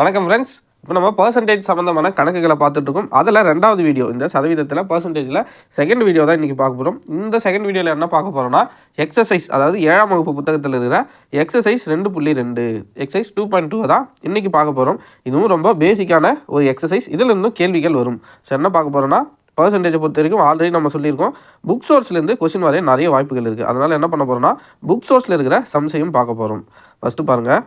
வணக்கம் ஃப்ரெண்ட்ஸ். இப்போ நம்ம பர்சன்டேஜ் சம்மந்தமான கணக்குகளை பார்த்துட்ருக்கோம். அதில் ரெண்டாவது வீடியோ இந்த சதவீதத்தில் பர்சன்டேஜில் செகண்ட் வீடியோ தான் இன்றைக்கி பார்க்க போகிறோம். இந்த செகண்ட் வீடியோவில் என்ன பார்க்க போகிறோம்னா எக்ஸசைஸ், அதாவது 7ஆம் வகுப்பு புத்தகத்தில் இருக்கிற எக்ஸசைஸ் 2.2 எக்ஸசைஸ் 2.2 தான் இன்றைக்கி பார்க்க போகிறோம். இதுவும் ரொம்ப பேசிக்கான ஒரு எக்ஸசைஸ். இதில் இருந்தும் கேள்விகள் வரும். ஸோ என்ன பார்க்க போகிறோன்னா, பர்சன்டேஜை பொறுத்த வரைக்கும் ஆல்ரெடி நம்ம சொல்லியிருக்கோம், புக் சோர்ஸ்லேருந்து கொஸ்டின் வரைய நிறைய வாய்ப்புகள் இருக்குது. அதனால் என்ன பண்ண போகிறோம்னா, புக் சோர்ஸில் இருக்கிற சம்ஸையும் பார்க்க போகிறோம். ஃபஸ்ட்டு பாருங்கள்,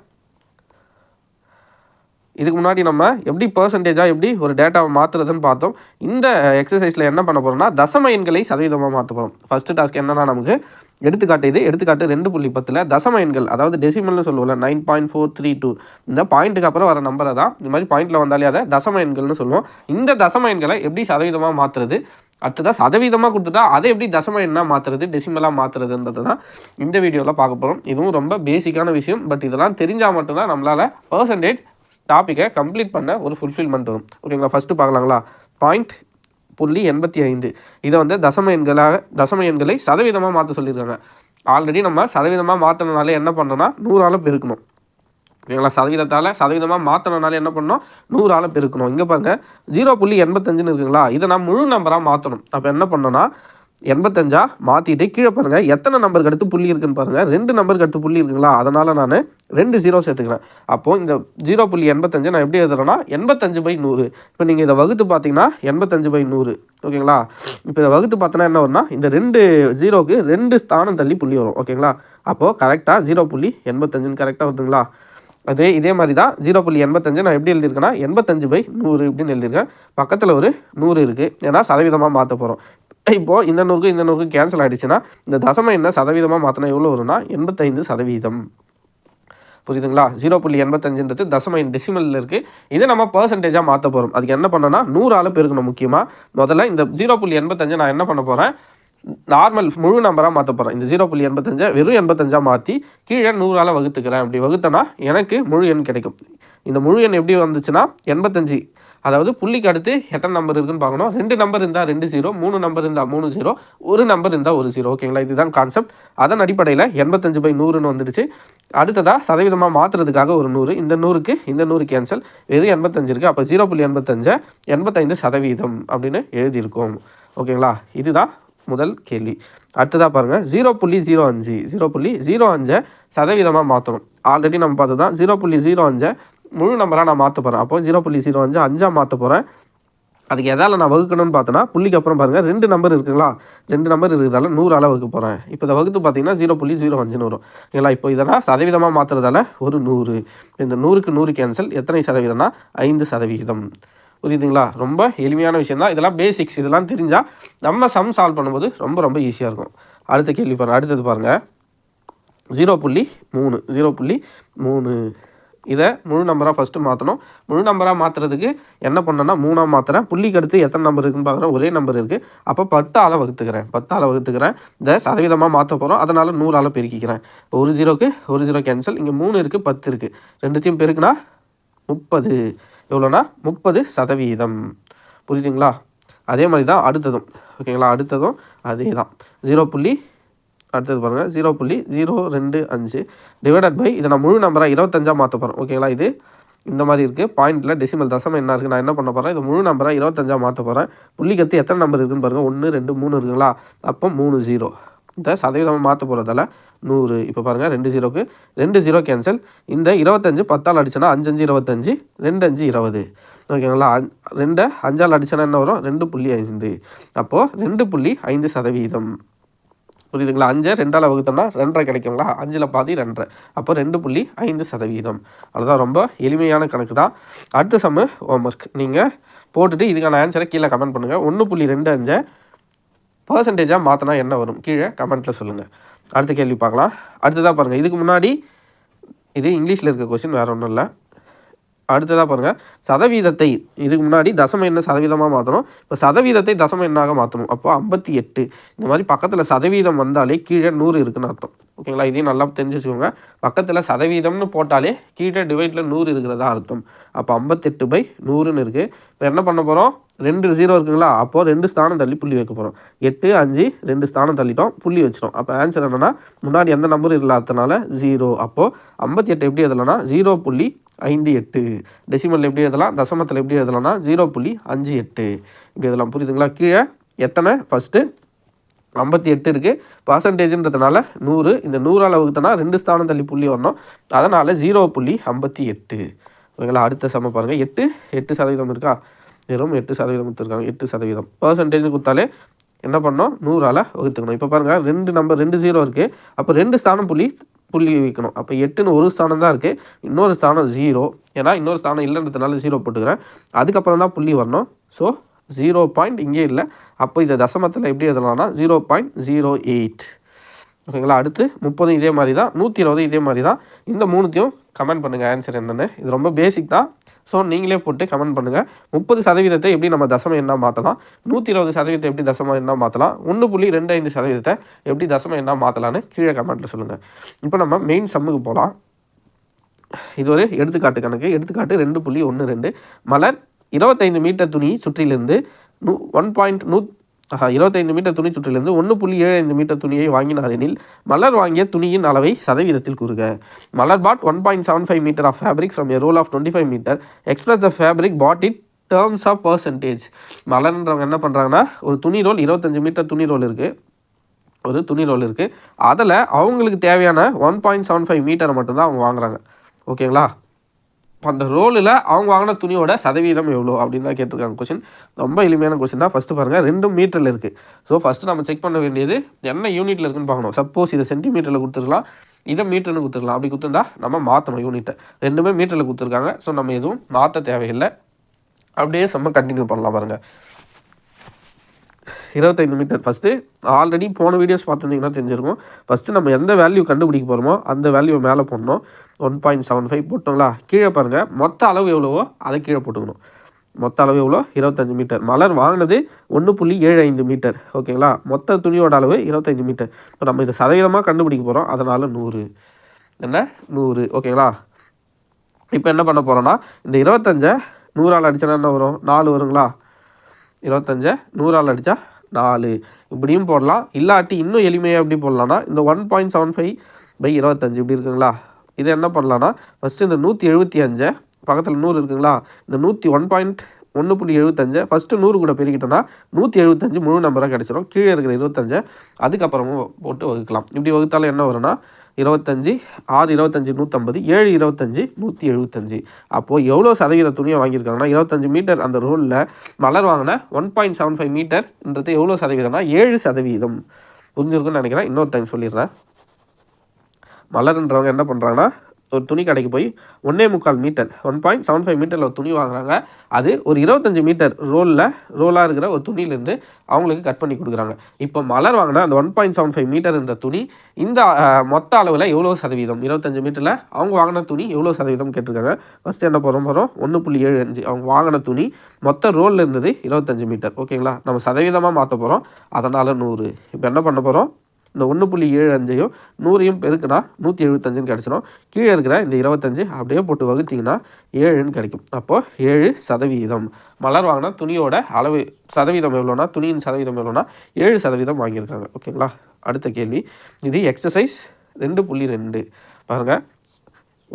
இதுக்கு முன்னாடி நம்ம எப்படி பர்சன்டேஜாக எப்படி ஒரு டேட்டாவை மாற்றுறதுன்னு பார்த்தோம். இந்த எக்ஸசைஸில் என்ன பண்ண போகிறோம்னா, தசம எண்களை சதவீதமாக மாற்ற போகிறோம். ஃபஸ்ட்டு டாஸ்க் என்னன்னா, நமக்கு எடுத்துக்காட்டு 2.10 தசம எண்கள், அதாவது டெசிமல்னு சொல்லுவோம்ல, 9.432 இந்த பாயிண்ட்டுக்கு அப்புறம் வர நம்பரை தான் இந்த மாதிரி பாயிண்டில் வந்தாலே அதை தசம எண்கள்னு சொல்லுவோம். இந்த தசம எண்களை எப்படி சதவீதமாக மாற்றுறது, அடுத்ததாக சதவீதமாக கொடுத்துட்டா அதை எப்படி தசம எண்ணாக மாற்றுறது, டெசிமலாக மாற்றுறதுன்றது தான் இந்த வீடியோவில் பார்க்க போகிறோம். இதுவும் ரொம்ப பேசிக்கான விஷயம். பட் இதெல்லாம் தெரிஞ்சால் மட்டும்தான் நம்மளால் பர்சன்டேஜ் டாப்பிக்கை கம்ப்ளீட் பண்ண ஒரு ஃபுல்ஃபில்மெண்ட் வரும். ஓகேங்களா, ஃபஸ்ட்டு பார்க்கலாங்களா. 0.85 இதை வந்து தசம எண்களை சதவீதமாக மாற்ற சொல்லியிருக்காங்க. ஆல்ரெடி நம்ம சதவீதமாக மாற்றினாலே என்ன பண்ணோன்னா 100ஆல் பெருக்கணும். ஓகேங்களா, சதவீதமாக மாற்றினாலே என்ன பண்ணணும், 100ஆல் பெருக்கணும். இங்கே பாருங்கள் 0.85 இருக்குங்களா, இதை நான் முழு நம்பராக மாற்றணும். அப்போ என்ன பண்ணோன்னா, 85 மாற்றிட்டு கீழே பாருங்கள் எத்தனை நம்பருக்கு அடுத்து புள்ளி இருக்குன்னு பாருங்கள். 2 நம்பருக்கு அடுத்து புள்ளி இருக்குங்களா, அதனால் நான் 2 0 சேர்த்துக்கிறேன். அப்போது இந்த 0.85 நான் எப்படி எழுதுறேன்னா 85/100. இப்போ நீங்கள் இதை வகுத்து பார்த்தீங்கன்னா 85/100. ஓகேங்களா, இப்போ இதை வகுத்து பார்த்தோன்னா என்ன வரும்னா, இந்த 2 0க்கு 2 ஸ்தானம் தள்ளி புள்ளி வரும். ஓகேங்களா, அப்போது கரெக்டாக 0.85 கரெக்டாக வருதுங்களா. இதே மாதிரி தான் 0.85 நான் எப்படி எழுதியிருக்கேன்னா 85/100 இப்படின்னு எழுதியிருக்கேன். பக்கத்தில் ஒரு 100 இருக்குது, ஏன்னா சதவீதமாக மாற்ற போகிறோம். இப்போது இந்த 100க்கு கேன்சல் ஆகிடுச்சுன்னா இந்த தசம என்ன சதவீதமாக மாற்றினா எவ்வளோ வரும்னா 85%. புரியுதுங்களா. 0.85 தசம எண் டெசிமலில் இருக்குது. இதை நம்ம பர்சன்டேஜாக மாற்ற போகிறோம். அதுக்கு என்ன பண்ணோன்னா 100ஆல் பெருக்கணும். முக்கியமாக முதல்ல இந்த 0.85 நான் என்ன பண்ண போகிறேன், நார்மல் முழு நம்பராக மாற்ற போகிறேன். இந்த 0.85 வெறும் 85 மாற்றி கீழே 100ஆல் வகுத்துக்கிறேன். அப்படி வகுத்தனா எனக்கு முழு எண் கிடைக்கும். இந்த முழு எண் எப்படி வந்துச்சுன்னா 85, அதாவது புள்ளிக்கு அடுத்து எத்தனை நம்பர் இருக்குன்னு பார்க்கணும். 2 நம்பர் இருந்தால் 2 0, 3 நம்பர் இருந்தால் 3 0, ஒரு நம்பர் இருந்தால் 1 0. ஓகேங்களா, இதுதான் கான்செப்ட். அதன் அடிப்படையில் 85/100ன்னு வந்துடுச்சு. அடுத்ததாக சதவீதமாக மாற்றுறதுக்காக ஒரு 100, இந்த 100க்கு இந்த 100 கேன்சல், வெறும் 85 இருக்குது. அப்போ 0.85 85% அப்படின்னு எழுதியிருக்கோம். ஓகேங்களா, இதுதான் முதல் கேள்வி. அடுத்ததாக பாருங்கள் 0.05 சதவீதமாக மாற்றணும். ஆல்ரெடி நம்ம பார்த்து தான் 0.05 முழு நம்பராக நான் மாற்ற போகிறேன். அப்போ 0.05 5 மாற்ற போகிறேன். அதுக்கு எதால் நான் வகுக்கணும்னு பார்த்தோன்னா, புள்ளிக்கு அப்புறம் பாருங்கள் 2 நம்பர் இருக்குங்களா, 2 நம்பர் இருக்கிறதால 100ஆல் வகுக்க போகிறேன். இப்போ இதை வகுத்து பார்த்தீங்கன்னா 0.05 வரும். ஓகேங்களா, இப்போ இதெல்லாம் சதவீதமாக மாற்றுறதால ஒரு 100, இந்த 100க்கு 100 கேன்சல், எத்தனை சதவீதம்னா 5%. புரியுதுங்களா, ரொம்ப எளிமையான விஷயம் தான். இதெல்லாம் பேசிக்ஸ், இதெல்லாம் தெரிஞ்சால் நம்ம சம் சால்வ் பண்ணும்போது ரொம்ப ரொம்ப ஈஸியாக இருக்கும். அடுத்த கேள்வி பாருங்கள். அடுத்தது பாருங்கள் 0.3 இதை முழு நம்பராக ஃபஸ்ட்டு மாற்றணும். முழு நம்பராக மாற்றுறதுக்கு என்ன பண்ணேன்னா 3ஆக மாற்றுறேன். புள்ளிக்கு அடுத்து எத்தனை நம்பர் இருக்குன்னு பார்க்குறேன், ஒரே நம்பர் இருக்குது. அப்போ 10ஆல் வகுத்துக்கிறேன். இதை சதவீதமாக மாற்ற போகிறோம், அதனால் 100ஆல் பெருக்கிக்கிறேன். ஒரு 0க்கு ஒரு 0 கேன்சல், இங்கே 3 இருக்குது 10 இருக்குது, ரெண்டுத்தையும் பெருக்குனா 30. எவ்வளோனா 30%. புரியுதுங்களா. அதே மாதிரி தான் அடுத்ததும். ஓகேங்களா, அடுத்ததும் அதே தான். அடுத்தது பாருங்கள் 0.025 டிவைடட் பை, இதை நான் முழு நம்பராக 25 மாற்ற போகிறேன். ஓகேங்களா, இது இந்த மாதிரி இருக்குது. பாயிண்டில் டெசிமல் தசமம் என்ன இருக்குது, நான் என்ன பண்ண போகிறேன், இது முழு நம்பராக 25 மாற்ற போகிறேன். புள்ளிக்கத்து எத்தனை நம்பர் இருக்குதுன்னு பாருங்கள், 1 2 3 இருக்குங்களா, அப்போ 3 0. இந்த சதவீதமாக மாற்ற போகிறதால 100. இப்போ பாருங்கள் 2 0க்கு 2 0 கேன்சல், இந்த 25 10ஆல் அடிச்சோன்னா 5 5 25, 2 5 20. ஓகேங்களா, 2 5ஆல் அடிச்சோன்னா என்ன வரும், 2.5. அப்போது 2.5%. புரியுதுங்களா. 5 2ஆல் வகுத்தோம்னா 2.5 கிடைக்குங்களா, 5ல் பாதி 2.5, அப்போ 2.5%. அதுதான் ரொம்ப எளிமையான கணக்கு தான். அடுத்த சம்மு ஹோம்ஒர்க் நீங்கள் போட்டுட்டு இதுக்கான ஆன்சரை கீழே கமெண்ட் பண்ணுங்கள். 1.25 பர்சன்டேஜாக மாற்றினா என்ன வரும், கீழே கமெண்ட்டில் சொல்லுங்கள். அடுத்த கேள்வி பார்க்கலாம். அடுத்ததாக பாருங்கள், இதுக்கு முன்னாடி இது இங்கிலீஷில் இருக்க கொஸ்டின், வேறு ஒன்றும் இல்லை. அடுத்ததாக பாருங்கள், சதவீதத்தை இதுக்கு முன்னாடி தசம எண்ணை சதவீதமாக மாற்றணும். இப்போ சதவீதத்தை தசம எண்ணாக மாற்றணும். அப்போ 58 இந்த மாதிரி பக்கத்தில் சதவீதம் வந்தாலே கீழே 100 இருக்குன்னு அர்த்தம். ஓகேங்களா, இதையும் நல்லா தெரிஞ்சு வச்சுக்கோங்க. பக்கத்தில் சதவீதம்னு போட்டாலே கீழே டிவைடில் 100 இருக்கிறதா அர்த்தம். அப்போ 58/100ன்னு இருக்குது. இப்போ என்ன பண்ண போகிறோம், 2 0 இருக்குங்களா, அப்போது 2 ஸ்தானம் தள்ளி புள்ளி வைக்க போகிறோம். 8 5 2 ஸ்தானம் தள்ளிட்டோம், புள்ளி வச்சிட்டோம். அப்போ ஆன்சர் என்னென்னா, முன்னாடி எந்த நம்பர் இல்லாததுனால 0. அப்போது 58 எப்படி எதுலனா 0.58. டெசிமலில் எப்படி எழுதலாம், தசமத்தில் எப்படி எழுதலாம்னா 0.58 இப்படி எழுதலாம். புரியுதுங்களா? கீழே எத்தனை ஃபஸ்ட்டு 58 இருக்குது, பர்சன்டேஜ்ன்றதுனால 100, இந்த 100ஆல் வகுத்தனா 2 ஸ்தானம் தள்ளி புள்ளி வரணும், அதனால் 0.58. ஓகேங்களா? அடுத்த சம பாருங்கள், 8% இருக்கா, வெறும் 8% கொடுத்துருக்காங்க. 8% பர்சன்டேஜ்னு கொடுத்தாலே என்ன பண்ணோம், 100ஆல் வகுத்துக்கணும். இப்போ பாருங்கள், 2 0 இருக்குது, அப்போ 2 ஸ்தானம் புள்ளி வைக்கணும். அப்போ 8ன்னு ஒரு ஸ்தானம் தான் இருக்குது, இன்னொரு ஸ்தானம் 0, ஏன்னா இன்னொரு ஸ்தானம் இல்லைன்றதுனால 0 போட்டுக்கிறேன். அதுக்கப்புறம் தான் புள்ளி வரணும். ஸோ 0. இங்கே இல்லை, அப்போ இதை தசமத்தில் எப்படி எழுதலாம்னா 0.08. ஓகேங்களா? அடுத்து 30 இதே மாதிரி தான், 120 இதே மாதிரி தான். இந்த மூணுத்தையும் கமெண்ட் பண்ணுங்கள் ஆன்சர் என்னென்னு. இது ரொம்ப பேசிக் தான், ஸோ நீங்களே போட்டு கமெண்ட் பண்ணுங்கள். 30% எப்படி நம்ம தசம எண்ணாக மாற்றலாம், 120% எப்படி தசம எண்ணாக மாற்றலாம், 1.25% எப்படி தசம எண்ணாக மாற்றலான்னு கீழே கமெண்ட்டில் சொல்லுங்கள். இப்போ நம்ம மெயின் சம்முக்கு போகலாம். இது ஒரு எடுத்துக்காட்டு கணக்கு. எடுத்துக்காட்டு 2.12. மலர் 25 மீட்டர் துணி சுற்றிலிருந்து 25 மீட்டர் துணி சுற்றிலிருந்து 1.75 மீட்டர் துணியை வாங்கினார் எனில் மலர் வாங்கிய துணியின் அளவை சதவீதத்தில் கூறுக. Malar bought 1.75 metre of fabric from a roll of 25 metre. Express the fabric bought it terms of percentage. மலர்ன்றவங்க என்ன பண்ணுறாங்கன்னா, ஒரு துணி ரோல் 25 மீட்டர் துணி ரோல் இருக்குது, ஒரு துணி ரோல் இருக்குது, அதில் அவங்களுக்கு தேவையான 1.75 மீட்டரை மட்டும்தான் அவங்க வாங்குறாங்க. ஓகேங்களா? அந்த ரோலில் அவங்க வாங்கின துணியோட சதவீதம் எவ்வளோ அப்படின்னு தான் கேட்டிருக்காங்க. கொஸ்டின் ரொம்ப எளிமையான கொஸ்டின் தான். ஃபஸ்ட்டு பாருங்கள், 2 மீட்டரில் இருக்குது. ஸோ ஃபஸ்ட்டு நம்ம செக் பண்ண வேண்டியது என்ன யூனிட்டில் இருக்குன்னு பார்க்கணும். சப்போஸ் இதை சென்டிமீட்டரில் கொடுத்துருக்கலாம், இதை மீட்டர்னு கொடுத்துருக்கலாம். அப்படி கொடுத்துருந்தா நம்ம மாற்றணும் யூனிட்டை. ரெண்டுமே மீட்டரில் கொடுத்துருக்காங்க, ஸோ நம்ம எதுவும் மாற்ற தேவையில்லை. அப்படியே நம்ம கண்டினியூ பண்ணலாம். பாருங்கள், 25 மீட்டர். ஃபஸ்ட்டு ஆல்ரெடி போன வீடியோஸ் பார்த்துருந்தீங்கன்னா தெரிஞ்சிருக்கும். ஃபஸ்ட்டு நம்ம எந்த வேல்யூ கண்டுபிடிக்க போகிறோமோ அந்த வேல்யூ மேலே போடணும். 1.75 போட்டோங்களா? கீழே பாருங்கள், மொத்த அளவு எவ்வளவோ அதை கீழே போட்டுக்கணும். மொத்த அளவு எவ்வளோ, 25 மீட்டர். மலர் வாங்கினது 1.75 மீட்டர். ஓகேங்களா? மொத்த துணியோட அளவு 25 மீட்டர். இப்போ நம்ம இதை சதவீதமாக கண்டுபிடிக்க போகிறோம், அதனால் 100. என்ன 100? ஓகேங்களா? இப்போ என்ன பண்ண போகிறோன்னா, இந்த 25 100ஆல் அடித்தா என்ன வரும், 4 வருங்களா? 25 100ஆல் அடித்தா 4. இப்படியும் போடலாம். இல்லாட்டி இன்னும் எளிமையாக எப்படி போடலான்னா, இந்த 1.75/25 இப்படி இருக்குங்களா? இது என்ன பண்ணலான்னா, ஃபஸ்ட்டு இந்த 175 பக்கத்தில் 100 இருக்குங்களா, இந்த 1.75 ஃபஸ்ட்டு 100 கூட பெருக்கிட்டோன்னா 175 முழு நம்பராக கிடச்சிடும். கீழே இருக்கிற 25 அதுக்கப்புறமும் போட்டு வகுக்கலாம். இப்படி வகுத்தாலும் என்ன வரும்னா 25 6 25 150 7 25 175. அப்போது எவ்வளோ சதவீத துணியை வாங்கியிருக்காங்கன்னா, 25 மீட்டர் அந்த ரோலில் மலர் வாங்கின 1.75 மீட்டர்ன்றது எவ்வளோ சதவீதம்னா 7%. புரிஞ்சிருக்குன்னு நினைக்கிறேன். இன்னொரு டைம் சொல்லிடுறேன். மலர்ன்றவங்க என்ன பண்ணுறாங்கன்னா, ஒரு துணி கடைக்கு போய் 1.25 மீட்டர் 1.75 மீட்டரில் ஒரு துணி வாங்குறாங்க. அது ஒரு 25 மீட்டர் ரோலாக இருக்கிற ஒரு துணியிலேருந்து அவங்களுக்கு கட் பண்ணி கொடுக்குறாங்க. இப்போ மலர் வாங்கினா அந்த 1.75 மீட்டர் என்ற துணி இந்த மொத்த அளவில் எவ்வளோ சதவீதம், 25 மீட்டரில் அவங்க வாங்கின துணி எவ்வளோ சதவீதம் கேட்டிருக்காங்க. ஃபஸ்ட்டு என்ன போகிறோம் 1.75 அவங்க வாங்கின துணி மொத்த ரோலில் இருந்தது 25 மீட்டர். ஓகேங்களா? நம்ம சதவீதமாக மாற்ற போகிறோம், அதனால் 100. இப்போ என்ன பண்ண போகிறோம், இந்த 1.75 100 பெருக்குனா 175 கிடச்சிடும். கீழே இருக்கிற இந்த 25 அப்படியே போட்டு வகுத்திங்கன்னா 7 கிடைக்கும். அப்போது 7%. மலர் வாங்கினா துணியோட அளவு சதவீதம் எவ்வளோனா, துணியின் சதவீதம் எவ்வளோனா 7% வாங்கியிருக்காங்க. ஓகேங்களா? அடுத்த கேள்வி, இது எக்ஸசைஸ் 2.2. பாருங்கள்,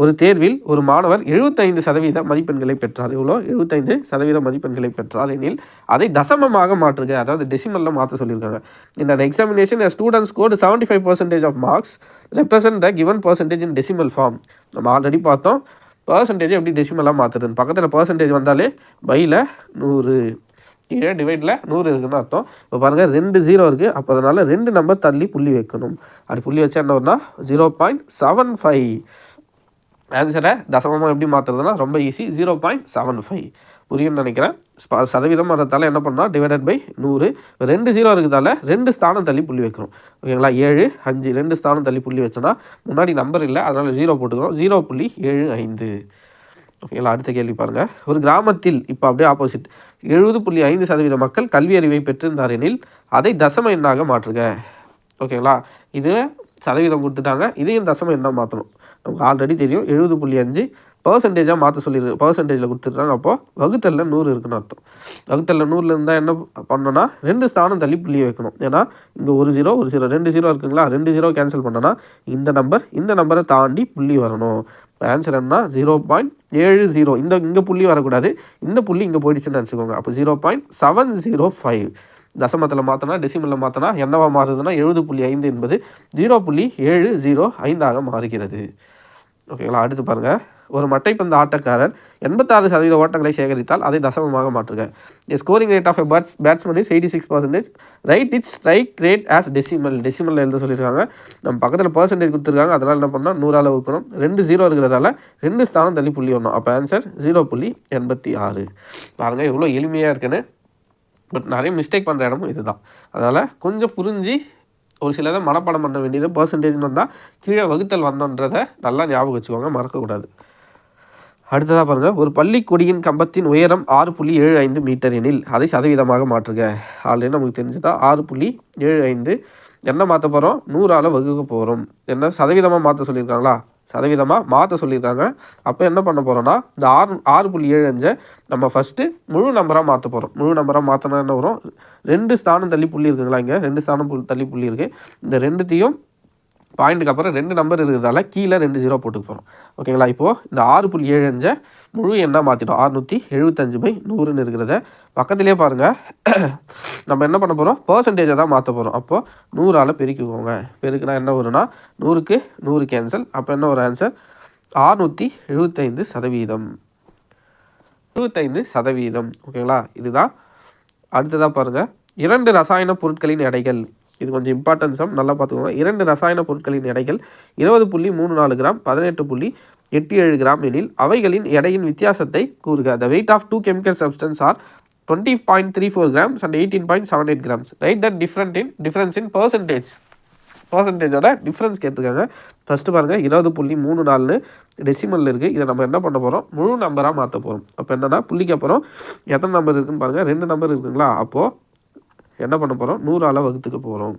ஒரு தேர்வில் ஒரு மாணவர் 75% மதிப்பெண்களை பெற்றார். எவ்வளோ, 75% மதிப்பெண்களை பெற்றார் எனில் அதை தசமமாக மாற்றுக. அதாவது டெசிமலில் மாற்ற சொல்லியிருக்காங்க. In an examination, a student scored 75% of marks represent the given percentage in decimal form. நம்ம ஆல்ரெடி பார்த்தோம் பர்சன்டேஜ் எப்படி டெசிமலாக மாற்றுறதுன்னு. பக்கத்தில் பர்சன்டேஜ் வந்தாலே பையில் 100, கீழே டிவைடில் 100 இருக்குன்னு அர்த்தம். இப்போ பாருங்கள் 2 0 இருக்குது, அப்போ அதனால் 2 நம்பர் தள்ளி புள்ளி வைக்கணும். அப்படி புள்ளி வச்சா என்ன வரும்னா 0.75. ஆன்சரை தசமமாக எப்படி மாற்றுறதுனா ரொம்ப ஈஸி, 0.75. புரியும்னு நினைக்கிறேன். சதவீதம் வரதால என்ன பண்ணால் டிவைடட் பை 100. 2 0 இருக்கிறதால 2 ஸ்தானம் தள்ளி புள்ளி வைக்கணும். ஓகேங்களா? 7 5 2 ஸ்தானம் தள்ளி புள்ளி வச்சோன்னா முன்னாடி நம்பர் இல்லை, அதனால் 0 போட்டுக்கிறோம். 0.75. ஓகேங்களா? அடுத்த கேள்வி பாருங்கள். ஒரு கிராமத்தில் இப்போ அப்படியே ஆப்போசிட் 70.5% மக்கள் கல்வி அறிவை பெற்றிருந்தார் எனில் அதை தசம எண்ணாக மாற்றுக. ஓகேங்களா? இது சதவீதம் கொடுத்துட்டாங்க, இதையும் தசம எண்ணாக மாற்றணும். நமக்கு ஆல்ரெடி தெரியும் 70.5 பர்சன்டேஜாக மாற்ற சொல்லியிருக்கு, பர்சன்டேஜில் கொடுத்துருக்காங்க. அப்போது வகுத்தலில் 100 இருக்குன்னு அர்த்தம். வகுத்தலில் 100 இருந்தால் என்ன பண்ணோன்னா 2 ஸ்தானம் தள்ளி புள்ளி வைக்கணும். ஏன்னா இங்கே ஒரு 0 2 0 இருக்குங்களா, 2 0 கேன்சல் பண்ணோன்னா இந்த நம்பரை தாண்டி புள்ளி வரணும். இப்போ ஆன்சர் என்ன 0.70. இங்கே புள்ளி வரக்கூடாது, இந்த புள்ளி இங்கே போயிடுச்சுன்னு நினச்சிக்கோங்க. அப்போ 0.705 தசமத்தில் மாற்றினா டெசிமலில் மாற்றினா என்னவா மாறுதுன்னா 70.5 என்பது 0.705 மாறுகிறது. ஓகேங்களா. அடுத்து பாருங்கள், ஒரு மட்டைப்பந்து ஆட்டக்காரர் 86% ஓட்டங்களை சேகரித்தால் அதை தசமமாக மாற்றுக. Scoring rate of a batsman is 86%. Right it's strike rate as decimal எழுத சொல்லியிருக்காங்க. நம்ம பக்கத்தில் பர்சன்டேஜ் கொடுத்துருக்காங்க, அதனால் என்ன பண்ணால் 100 வகுக்கணும். 2 0 இருக்கிறதால 2 ஸ்தானம் தள்ளி புள்ளி வரணும். அப்போ ஆன்சர் 0.86. பாருங்கள் எவ்வளோ எளிமையாக இருக்குன்னு. பட் நிறைய மிஸ்டேக் பண்ணுற இடமும் இதுதான். அதனால் கொஞ்சம் புரிஞ்சு ஒரு சிலதை மனப்பாடம் பண்ண வேண்டியது. பர்சன்டேஜ்னு வந்தால் கீழே வகுத்தல் வந்தோன்றதை நல்லா ஞாபகம் வச்சுக்கோங்க, மறக்கக்கூடாது. அடுத்ததாக பாருங்கள், ஒரு பள்ளிக்கொடியின் கம்பத்தின் உயரம் 6.75 மீட்டர் எனில் அதை சதவீதமாக மாற்றுக. ஆல்ரெடி நமக்கு தெரிஞ்சுதான் 6.75 என்ன மாற்ற போகிறோம், 100 வகுக்க போகிறோம். என்ன சதவீதமாக மாற்ற சொல்லியிருக்காங்களா, சதவீதமாக மாற்ற சொல்லியிருக்காங்க. அப்போ என்ன பண்ண போகிறோன்னா இந்த 6.75 நம்ம ஃபஸ்ட்டு முழு நம்பராக மாற்ற போகிறோம். முழு நம்பராக மாற்றினா என்ன வரும், 2 ஸ்தானம் தள்ளி புள்ளி இருக்குங்களா, இங்கே 2 ஸ்தானம் தள்ளி புள்ளி இருக்குது. இந்த ரெண்டுத்தையும் பாயிண்ட்டுக்கு அப்புறம் 2 நம்பர் இருக்கிறதால கீழே 2 0 போட்டுக்க போகிறோம். ஓகேங்களா. இப்போது இந்த 6.75 முழு எண்ணாக மாற்றிட்டோம். 675/100ன்னு இருக்கிறத பக்கத்துலேயே பாருங்கள். நம்ம என்ன பண்ண போகிறோம், பர்சன்டேஜை தான் மாற்ற போகிறோம். அப்போது 100 பெருக்கிக்கோங்க. பெருக்குனா என்ன வரும்னா 100க்கு 100 கேன்சல். அப்போ என்ன ஒரு ஆன்சர் 675%. 25%. ஓகேங்களா. இதுதான். அடுத்ததாக பாருங்கள், 2 ரசாயன பொருட்களின் எடைகள். இது கொஞ்சம் இம்பார்ட்டன்ஸாக நல்லா பார்த்துக்கோங்க. 2 ரசாயன பொருட்களின் எடைகள் 20.34 கிராம் 18.87 கிராம் எனில் அவைகளின் எடையின் வித்தியாசத்தை கூறுக. The weight of 2 chemical substances are 20.34 grams and 18.78 grams. Write the difference in percentage. பர்சன்டேஜோட டிஃப்ரென்ஸ் கேட்டிருக்காங்க. ஃபஸ்ட்டு பாருங்கள், 20.34 டெசிமலில் இருக்குது. இதை நம்ம என்ன பண்ண போகிறோம், முழு நம்பராக மாற்ற போகிறோம். அப்போ என்னென்னா புள்ளிக்கு அப்புறம் எத்தனை நம்பர் இருக்குதுன்னு பாருங்கள், 2 நம்பர் இருக்குங்களா. அப்போது என்ன பண்ண போகிறோம், 100 வகுத்துக்க போகிறோம்.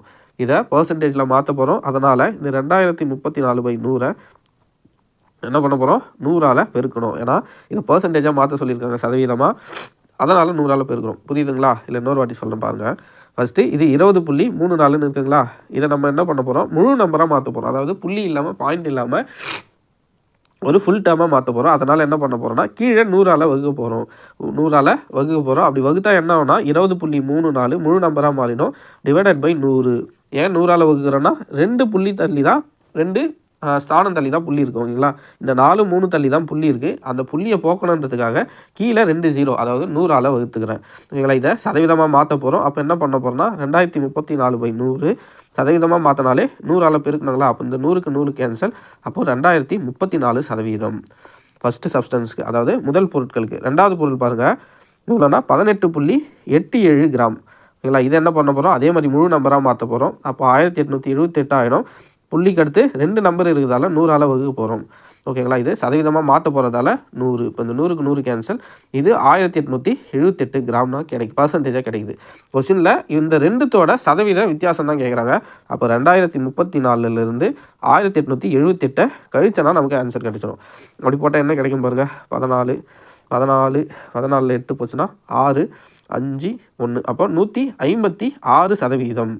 இதை பர்சன்டேஜில் மாற்ற போகிறோம். அதனால் இந்த 2034/100 என்ன பண்ண போகிறோம், 100 பெருக்கணும். ஏன்னா இதை பர்சன்டேஜாக மாற்ற சொல்லியிருக்காங்க சதவீதமாக, அதனால் 100 பெருக்கிறோம். புரியுதுங்களா. இல்லை இன்னொரு வாட்டி சொல்ல பாருங்கள். ஃபஸ்ட்டு இது 20.34 இருக்குங்களா, இதை நம்ம என்ன பண்ண போகிறோம், முழு நம்பராக மாற்ற போகிறோம். அதாவது புள்ளி இல்லாமல் பாயிண்ட் இல்லாமல் ஒரு ஃபுல் டேர்மாக மாற்ற போகிறோம். அதனால் என்ன பண்ண போகிறோம்னா கீழே 100 வகுக்க போகிறோம். 100 வகுக்க போகிறோம். அப்படி வகுத்தா என்ன ஆகுனா 20.34 முழு நம்பராக மாறிடும். /100. ஏன் 100 வகுக்கிறோன்னா 2 புள்ளி தள்ளி தான் 2 ஸ்தானம் தள்ளி தான் புள்ளி இருக்குது. ஓகேங்களா. இந்த 4 3 தள்ளி தான் புள்ளி இருக்குது. அந்த புள்ளியை போக்கணுன்றதுக்காக கீழே 2 0, அதாவது 100 வகுத்துக்கிறேன். ஓகேங்களா. இதை சதவீதமாக மாற்ற போகிறோம். அப்போ என்ன பண்ண போகிறோம்னா 2034/100 சதவீதமாக மாற்றினாலே 100 பெருக்கணுங்களா. அப்போ இந்த 100க்கு 100 கேன்சல். அப்போது 2034%. ஃபஸ்ட்டு சப்ஸ்டன்ஸுக்கு, அதாவது முதல் பொருட்களுக்கு. ரெண்டாவது பொருள் பாருங்கள் இவ்வளோனா 18.87 கிராம். ஓகேங்களா. இதை என்ன பண்ண போகிறோம், அதே மாதிரி முழு நம்பராக மாற்ற போகிறோம். அப்போ 1878 ஆகிடும். புள்ளிக்கு அடுத்து 2 நம்பர் இருக்கிறதால 100 வகுக்க போகிறோம். ஓகேங்களா. இது சதவீதமாக மாற்ற போகிறதால 100. இப்போ இந்த 100க்கு 100 கேன்சல். இது 1878 கிராம்னா கிடைக்கும், பர்சன்டேஜாக கிடைக்குது. கொஸ்டினில் இந்த ரெண்டுத்தோட சதவீத வித்தியாசம் தான் கேட்குறாங்க. அப்போ 2034 1878 கழிச்சனா நமக்கு ஆன்சர் கிடைச்சிடும். அப்படி போட்டால் என்ன கிடைக்கும் பாருங்கள், 14 8 போச்சுன்னா 6 5 1. அப்போ 156%.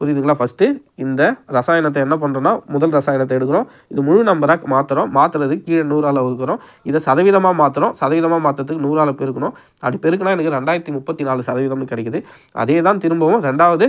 புரியுதுங்களா. ஃபஸ்ட்டு இந்த ரசாயனத்தை என்ன பண்ணுறோன்னா முதல் ரசாயனத்தை எடுக்கிறோம். இது முழு நம்பராக மாற்றுறது கீழே 100 வகுக்கிறோம். இதை சதவீதமாக மாற்றுறோம். சதவீதமாக மாற்றுறதுக்கு 100 பெருக்கணும். அப்படி பெருக்குனா எனக்கு 2034% கிடைக்குது. அதே தான் திரும்பவும் ரெண்டாவது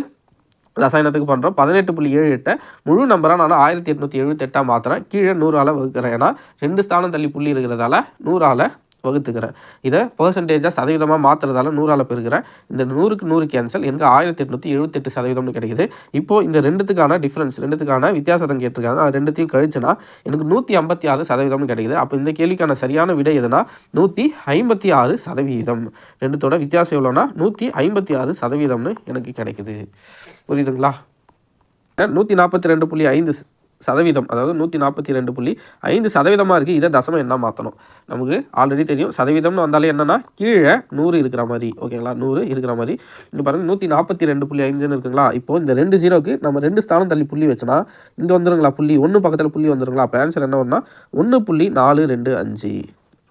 ரசாயனத்துக்கு பண்ணுறோம். 18.78 முழு நம்பராக நான் 1878 மாற்றுறேன். கீழே 100 வகுக்கிறேன். ஏன்னா 2 ஸ்தானம் தள்ளி புள்ளி இருக்கிறதால 100 வகுத்துக்கிறேன். இதை பர்சன்டேஜாக சதவீதமாக மாற்றுறதால 100 பெருக்கிறேன். இந்த 100க்கு 100 கேன்சல். எனக்கு 1878% கிடைக்குது. இப்போது இந்த ரெண்டுத்துக்கான டிஃப்ரென்ஸ், ரெண்டுத்துக்கான வித்தியாசம் கேட்டிருக்காங்க. அது ரெண்டுத்தையும் கழிச்சுனா எனக்கு 156% கிடைக்குது. அப்போ இந்த கேள்விக்கான சரியான விடை எதுனா 156%. ரெண்டுத்தோட வித்தியாசம் எவ்வளோனா 156% எனக்கு கிடைக்குது. புரியுதுங்களா. 142.5%, அதாவது 142.5% இருக்குது. இதை தசமம் என்ன மாற்றணும், நமக்கு ஆல்ரெடி தெரியும். சதவீதம்னு வந்தாலே என்னென்னா கீழே 100 இருக்கிற மாதிரி. ஓகேங்களா. 100 இருக்கிற மாதிரி. இங்கே பாருங்கள் 142.5 இருக்குங்களா. இப்போது இந்த 2 0க்கு நம்ம 2 ஸ்தானம் தள்ளி புள்ளி வச்சோன்னா இங்கே வந்துருங்களா, புள்ளி 1 பக்கத்தில் புள்ளி வந்துருங்களா. அப்போ ஆன்சர் என்ன வரும்னா 1.425.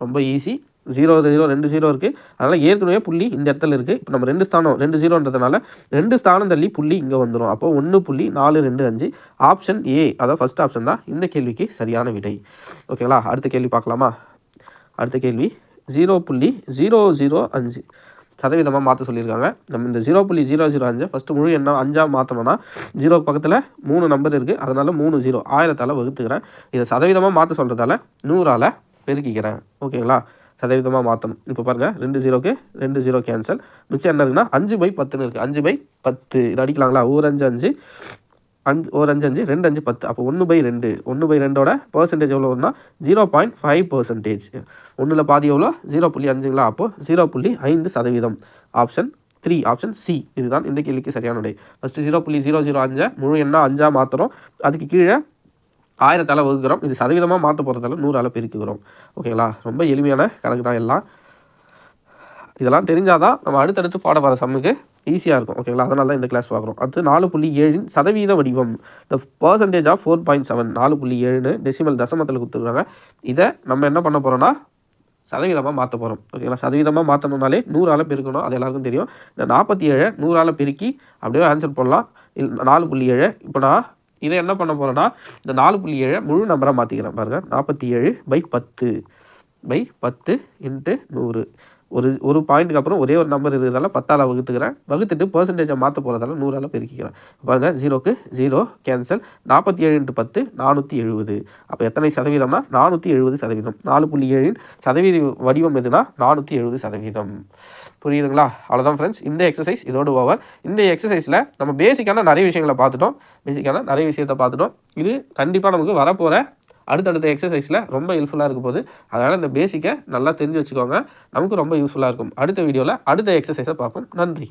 ரொம்ப ஈஸி. 0 0 2 0 இருக்குது. அதனால் ஏற்கனவே புள்ளி இந்த இடத்துல இருக்குது. இப்போ நம்ம 2 ஸ்தானம் 2 0ன்றதுனால 2 ஸ்தானம் தள்ளி புள்ளி இங்கே வந்துடும். அப்போ 1.425 ஆப்ஷன் ஏ, அதாவது ஃபஸ்ட் ஆப்ஷன் தான் இந்த கேள்விக்கு சரியான விடை. ஓகேங்களா? அடுத்த கேள்வி பார்க்கலாமா? அடுத்த கேள்வி 0.005 சதவீதமாக மாற்ற சொல்லியிருக்காங்க. நம்ம இந்த 0.005 ஃபஸ்ட்டு முழு எண்ணம் 5ஆக மாற்றணும்னா 0க்கு பக்கத்தில் 3 நம்பர் இருக்குது. அதனால் 3 0 1000ஆல் வகுத்துக்கிறேன். இதை சதவீதமாக மாற்ற சொல்கிறதால 100ஆல் பெருக்கிக்கிறேன். ஓகேங்களா? சதவீதமாக மாற்றணும். இப்போ பாருங்கள் 2 0க்கு 2 0 கேன்சல். மிச்சம் என்ன இருக்குன்னா 5/10ன்னு இருக்குது. 5/10 இது அடிக்கலாங்களா? ஒரு 5 5 ஒரு 5 5 2 5 10. அப்போ 1/2 1/2ஓட பர்சன்டேஜ் எவ்வளோ வரும்னா 0.5%. 1ல் பாதி எவ்வளோ? 0.5ங்களா? அப்போது 0.5%. ஆப்ஷன் 3 ஆப்ஷன் சி இதுதான் இந்த கேள்விக்கு சரியான விடை. ஃபஸ்ட்டு 0.005 முழு எண்ணா 5ஆக மாற்றுறோம். அதுக்கு கீழே 1000ஆல் வகுக்கிறோம். இது சதவீதமாக மாற்ற போகிறதால 100ஆல் பெருக்குகிறோம். ஓகேங்களா? ரொம்ப எளிமையான கணக்கு தான் எல்லாம். இதெல்லாம் தெரிஞ்சால் தான் நம்ம அடுத்தடுத்து பாட வர சம்முக்கு ஈஸியாக இருக்கும். ஓகேங்களா? அதனால தான் இந்த கிளாஸ் பார்க்குறோம். அடுத்து 4.7 சதவீத வடிவம். த பர்சன்டேஜ் ஆஃப் 4.7 4.7ன்னு டெசிமல் தசமத்தில் கொடுத்துருக்காங்க. இதை நம்ம என்ன பண்ண போகிறோம்னா சதவீதமாக மாற்ற போகிறோம். ஓகேங்களா? சதவீதமாக மாற்றணும்னாலே 100ஆல் பெருக்கணும். அது எல்லாருக்கும் தெரியும். இந்த 47 100ஆல் பெருக்கி அப்படியே ஆன்சர் போடலாம். 4.7 இப்போ நான் இதை என்ன பண்ண போகிறேன்னா இந்த 4.7 முழு நம்பராக மாற்றிக்கிறேன். பாருங்கள் 47/10 × 100. ஒரு பாயிண்ட்டுக்கு அப்புறம் ஒரே ஒரு நம்பர் இருக்கிறதால 10ஆல் வகுத்துக்கிறேன். வகுத்துட்டு பர்சன்டேஜை மாற்ற போகிறதால 100ஆல் பெருக்கிக்கிறேன். பாருங்கள் 0க்கு 0 கேன்சல். 47 × 10 470. அப்போ எத்தனை சதவீதம்னா 470%. 4.7 சதவீத வடிவம் எதுனா 470%. புரியுதுங்களா? அவ்வளோதான் ஃப்ரெண்ட்ஸ். இந்த எக்ஸசைஸ் இதோடு ஓவர். இந்த எக்ஸசைஸில் நம்ம பேசிக்கான நிறைய விஷயங்களை பார்த்துட்டோம். இது கண்டிப்பாக நமக்கு வரப்போகிற அடுத்தடுத்த எக்ஸசைஸில் ரொம்ப யூஸ்ஃபுல்லாக இருக்க போகுது. அதனால் இந்த பேசிக்கை நல்லா தெரிஞ்சு வச்சுக்கோங்க. நமக்கு ரொம்ப யூஸ்ஃபுல்லாக இருக்கும். அடுத்த வீடியோவில் அடுத்த எக்ஸசைஸை பார்ப்போம். நன்றி.